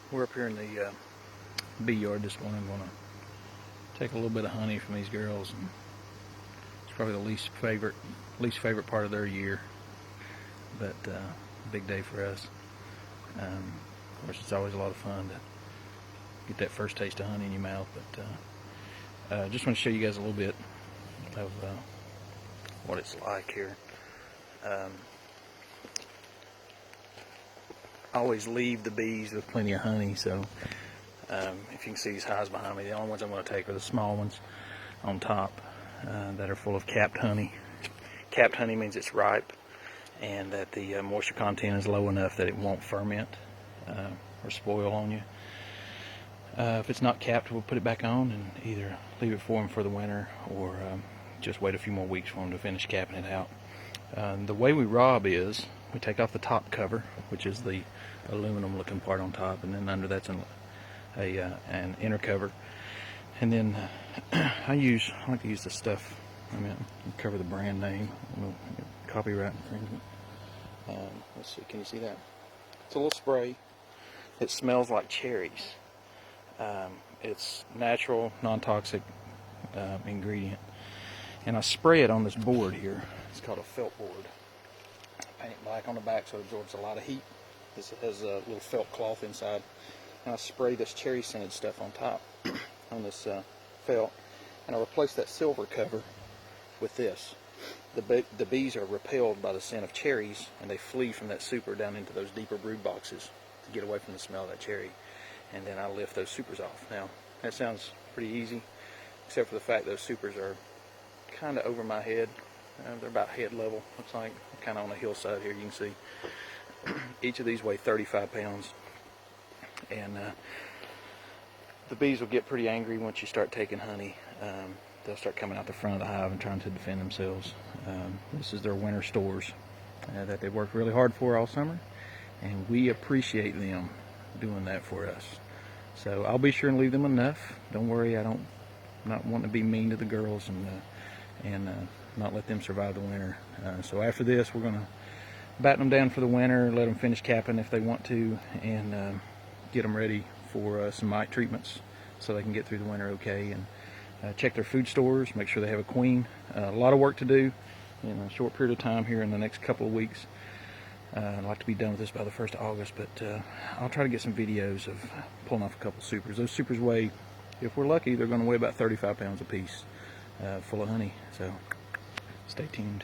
We're up here in the bee yard this morning. I'm gonna take a little bit of honey from these girls, and it's probably the least favorite part of their year, but big day for us. Of course, it's always a lot of fun to get that first taste of honey in your mouth. But just want to show you guys a little bit of what it's like here. I always leave the bees with plenty of honey, so if you can see these hives behind me, the only ones I'm going to take are the small ones on top that are full of capped honey. Capped honey means it's ripe and that the moisture content is low enough that it won't ferment or spoil on you. If it's not capped, we'll put it back on and either leave it for them for the winter or just wait a few more weeks for them to finish capping it out. The way we rob is we take off the top cover, which is the aluminum looking part on top, and then under that's an inner cover. And then I like to use this stuff. Cover the brand name, copyright infringement. Let's see, can you see that? It's a little spray. It smells like cherries. It's natural, non-toxic ingredient. And I spray it on this board here. It's called a felt board. I paint it black on the back so it absorbs a lot of heat. This has a little felt cloth inside. And I spray this cherry scented stuff on top on this felt. And I replace that silver cover with this. The bees are repelled by the scent of cherries, and they flee from that super down into those deeper brood boxes to get away from the smell of that cherry. And then I lift those supers off. Now, that sounds pretty easy, except for the fact those supers are kind of over my head. They're about head level, looks like. I'm kind of on a hillside here, you can see. Each of these weigh 35 pounds. And the bees will get pretty angry once you start taking honey. They'll start coming out the front of the hive and trying to defend themselves. This is their winter stores that they worked really hard for all summer, and we appreciate them doing that for us. So I'll be sure and leave them enough. Don't worry, I'm not wanting to be mean to the girls and not let them survive the winter. So after this, we're going to batten them down for the winter, let them finish capping if they want to, and get them ready for some mite treatments so they can get through the winter okay. And check their food stores, make sure they have a queen. A lot of work to do in a short period of time here in the next couple of weeks. I'd like to be done with this by the 1st of August, but I'll try to get some videos of pulling off a couple supers. Those supers weigh, if we're lucky, they're going to weigh about 35 pounds a piece, full of honey. So stay tuned.